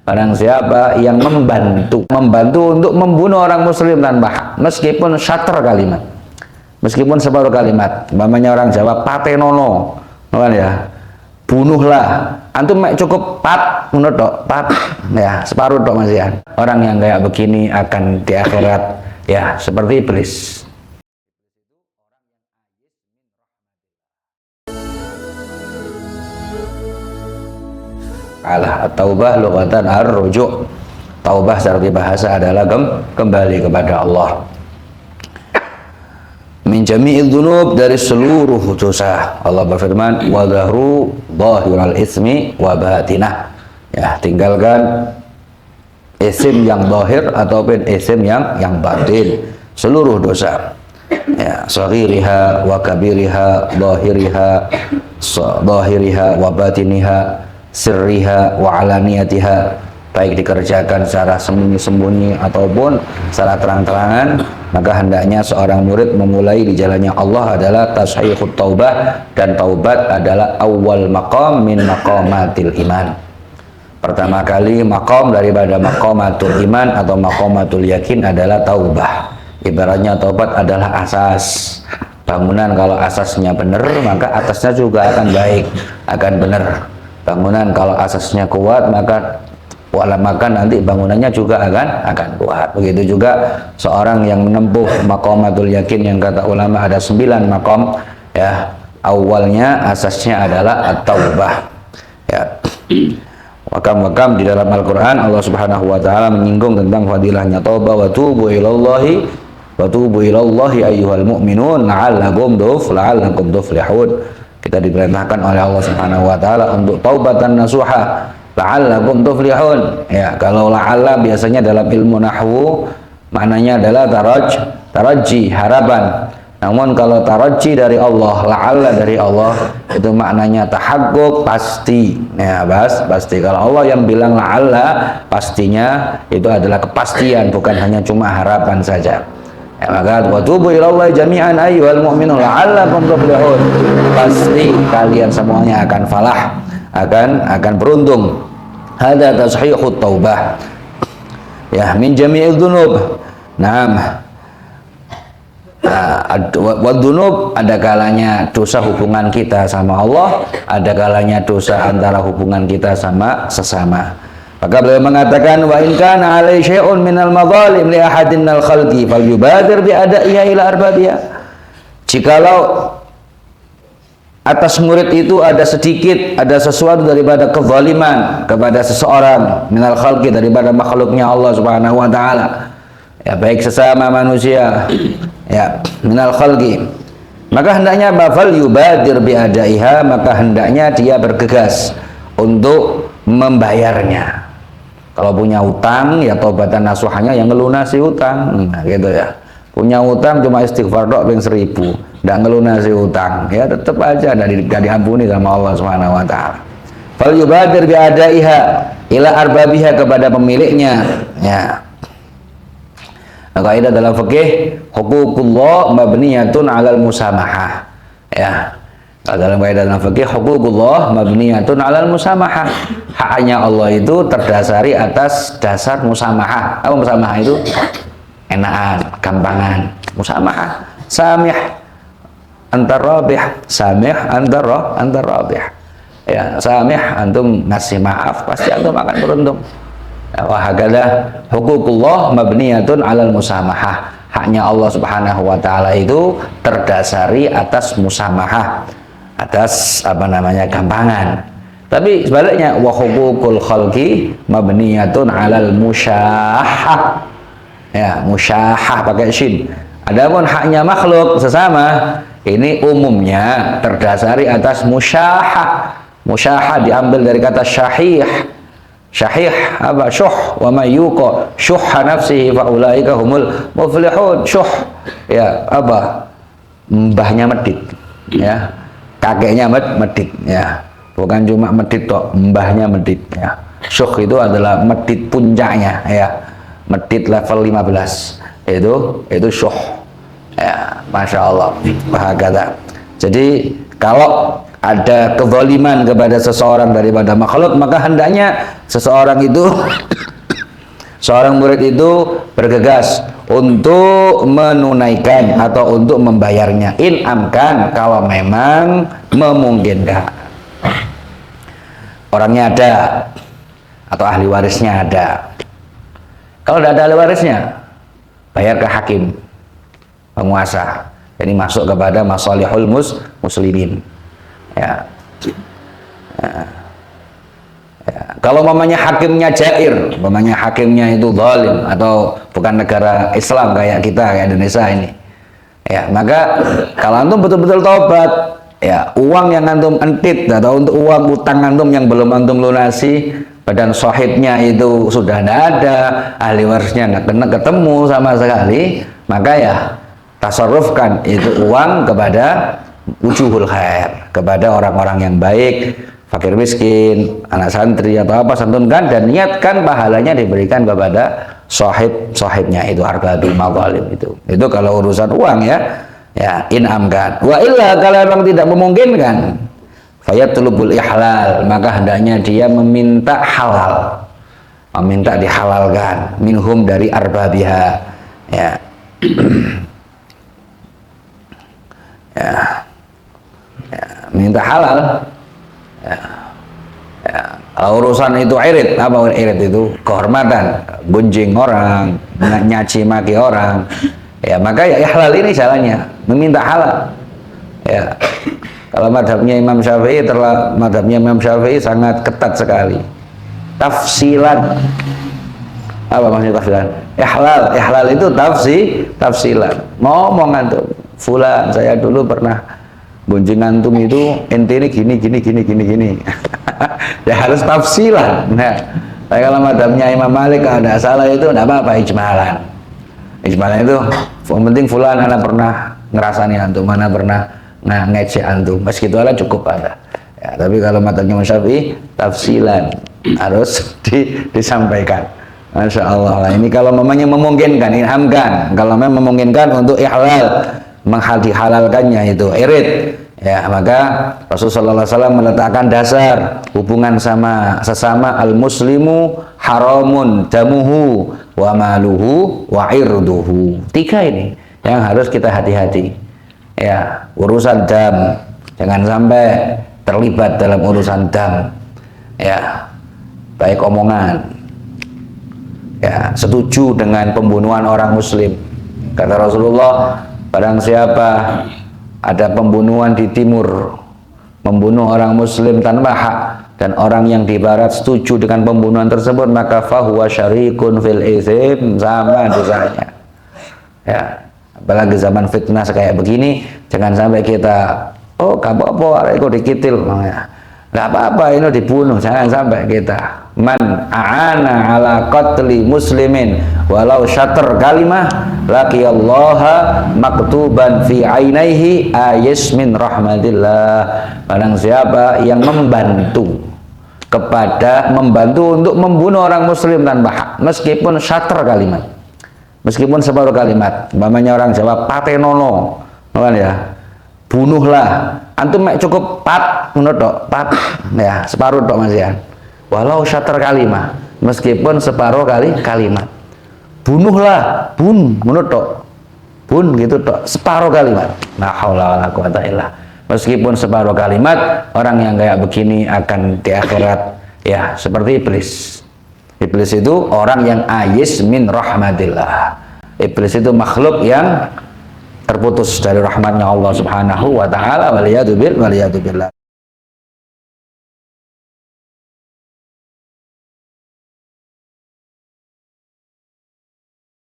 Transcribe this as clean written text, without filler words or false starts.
Barang siapa yang membantu untuk membunuh orang muslim tanpa hak, meskipun syatr kalimat, meskipun separuh kalimat, umpamanya orang Jawa patenono, kan ya, bunuhlah, antum cukup pat, menurut dok, pat, ya separuh dok Mas Ian. Orang yang kayak begini akan di akhirat ya seperti iblis. At-taubah lughatan ar-ruju'. Taubah secara bahasa adalah kembali kepada Allah. Min jami'id dzunub, dari seluruh dosa. Allah berfirman, wa dhahru dhahiral itsmi wa batinah. Ya, tinggalkan isim yang zahir ataupun isim yang batin, seluruh dosa. Ya, saghiriha wa kabiriha, zahiriha wa batiniha, sirriha wa alaniyatiha, baik dikerjakan secara sembunyi-sembunyi ataupun secara terang-terangan. Maka hendaknya seorang murid memulai di jalannya Allah adalah tashihut taubah, dan taubat adalah awal maqam min maqamatil iman. Pertama kali maqam daripada maqamatul iman atau maqamatul yakin adalah taubah. Ibaratnya taubat adalah asas bangunan. Kalau asasnya benar, maka atasnya juga akan baik, akan benar. Bangunan kalau asasnya kuat, maka nanti bangunannya juga akan kuat. Begitu juga seorang yang menempuh maqamatul yakin, yang kata ulama ada 9 maqam ya. Awalnya asasnya adalah at-taubah ya. Wakam di dalam Al-Qur'an Allah Subhanahu wa taala menyinggung tentang fadilahnya taubah, wa tubu ilallahi ayyuhal mu'minun la'allakum tuflihun. Kita diperintahkan oleh Allah Subhanahu wa taala untuk taubatan nasuha, la'allakum tuflihun. Ya, kalau la'alla biasanya dalam ilmu nahwu maknanya adalah taraji, harapan. Namun kalau taraji dari Allah, la'alla dari Allah, itu maknanya tahaqquk, pasti. Ya, pasti. Kalau Allah yang bilang la'alla, pastinya itu adalah kepastian, bukan hanya cuma harapan saja. Ya, maka wa tubu ilallahi jami'an ayyuhal mu'minun la'allakum tuflihun. Pasti kalian semuanya akan falah, akan beruntung. Hadza tashihut taubah. Ya, min jami'idz dzunub. Naam. Wadzunub, ada kalanya dosa hubungan kita sama Allah, ada kalanya dosa antara hubungan kita sama sesama. Maka beliau mengatakan, wa in kana alai syai'un minal madzalim li ahadin al khalqi falyubadir bi adaiha ila arbabiha. Jikalau atas murid itu ada sedikit, ada sesuatu daripada kezaliman kepada seseorang minal khalqi, daripada makhluknya Allah Subhanahu wa taala, ya baik sesama manusia, ya minal khalqi, maka hendaknya bafal yubadir bi adaiha, maka hendaknya dia bergegas untuk membayarnya. Kalau punya utang, ya taubatan nasuhanya yang ngelunasi utang, nah, gitu ya. Punya utang cuma istighfar dok ping 1000, ndak ngelunasi utang, ya tetap aja ndak diampuni sama Allah Subhanahu wa taala. Fal yubadir bi adaiha ila arbabiha, kepada pemiliknya, ya. Kaidah dalam fikih, huququllah mabniyatun 'alal musamahah. Ya. Dalam kaidah dalam fikih, huququllah mabniyatun 'alal musamahah. Haknya Allah itu terdasari atas dasar musamahah. Apa musamahah itu? Enakan, gampangan. Musamahah, samih antar rabih, samih antar rabih. Ya, samih, antum ngasih maaf, pasti antum akan beruntung. Wa hakadha huququllah mabniyatun 'alal musamahah. Haknya Allah Subhanahu wa taala itu terdasari atas musamahah, atas gampangan. Tapi sebaliknya, wa huququl khalqi mabniyatun 'alal musyahah. Ya, musyahah pakai shin. Adapun haknya makhluk sesama, ini umumnya terdasari atas musyahah. Musyahah diambil dari kata syahih. Syahih apa? Syuh. Wa may yuqa syuhha nafsihi fa ulaika humul muflihun. Syuh, ya apa? Mbahnya medit, ya. Kakeknya medit, ya. Bukan cuma medit tok, mbahnya medit, ya. Syuh itu adalah medit puncaknya, ya. Medit level 15. Itu syuh. Ya, Masya Allah. Bahagata. Jadi kalau ada kezaliman kepada seseorang daripada makhluk, maka hendaknya seseorang itu seorang murid itu bergegas untuk menunaikan atau untuk membayarnya, in amkan, kalau memang memungkinkan. Orangnya ada atau ahli warisnya ada. Kalau tidak ada ahli warisnya, bayar ke hakim, penguasa. Jadi masuk kepada masalihul muslimin. Ya. Kalau mamanya hakimnya jair, mamanya hakimnya itu zalim atau bukan negara Islam kayak kita, kayak Indonesia ini, ya maka kalau antum betul-betul taubat, ya uang yang antum entit atau untuk uang utang antum yang belum antum lunasi, badan sahibnya itu sudah tidak ada, ahli warisnya nggak kena ketemu sama sekali, maka ya tasarrufkan itu uang kepada wujuhul khair, kepada orang-orang yang baik, fakir miskin, anak santri atau apa, santunkan dan niatkan pahalanya diberikan kepada sahibnya itu, arbabul madzalim itu. Itu kalau urusan uang ya. Ya, in'amkan. Wa illa, kalau memang tidak memungkinkan, fayatlubul ihlal, maka hendaknya dia meminta halal, meminta dihalalkan minhum dari arbabiha. Ya. Ya. Ya, minta halal. Ya. Ya. Kalau urusan itu irit, apa irit itu? Kehormatan, gunjing orang, nyaci maki orang. Ya, maka ya halal ini jalannya, meminta halal. Ya. Kalau madhabnya Imam Syafi'i sangat ketat sekali. Tafsilan. Apa maksudnya tafsilan? Ihlal itu tafsilan. Ngomong antum, fulan, saya dulu pernah gunjing antum itu, ente ini gini. Ya harus tafsilan. Nah, kalau madhabnya Imam Malik ada salah itu enggak apa-apa, ijmalan. Ijmalan itu yang penting fulan anak pernah ngerasani antum, mana pernah ngecek antum, meski itu aja cukup ada. Ya, tapi kalau matanya Imam Syafi'i tafsilan harus disampaikan. Masya Allah lah, ini kalau memangnya memungkinkan, ilhamkan. Kalau memang memungkinkan untuk ihlal, dihalalkannya itu irit, ya maka Rasulullah SAW meletakkan dasar hubungan sama sesama al-muslimu haramun damuhu wa maluhu wa irduhu. 3 ini yang harus kita hati-hati. Ya, urusan dam, jangan sampai terlibat dalam urusan dam. Ya, baik omongan. Ya, setuju dengan pembunuhan orang muslim. Kata Rasulullah, barang siapa ada pembunuhan di timur, membunuh orang muslim tanpa hak, dan orang yang di barat setuju dengan pembunuhan tersebut, maka fahuwa syarikun fil itsm, sama dosanya. Ya, apalagi zaman fitnah kayak begini, jangan sampai kita, oh gak apa-apa, arek kok dikitil, gak apa-apa ini dibunuh, jangan sampai kita. Man a'ana ala qatli muslimin walau syatr kalimah laqiyallaha maktuban fi ainaihi ayis min rahmatillah. Barang siapa yang membantu untuk membunuh orang muslim tanpa hak, meskipun syatr kalimat, meskipun separuh kalimat, umpamanya orang Jawa patenono, ya, bunuhlah, antum cukup pat, menurut pat, ya separuh tok Mas ya. Walau syatr kalimah, meskipun separuh kalimat, bunuhlah, menurut tok, gitu tok, separuh kalimat. La haula wala quwata illa. Meskipun separuh kalimat, orang yang kayak begini akan di akhirat ya seperti iblis. Iblis itu orang yang ayis min rahmatillah. Iblis itu makhluk yang terputus dari rahmatnya Allah Subhanahu wa taala, waliyadu billah.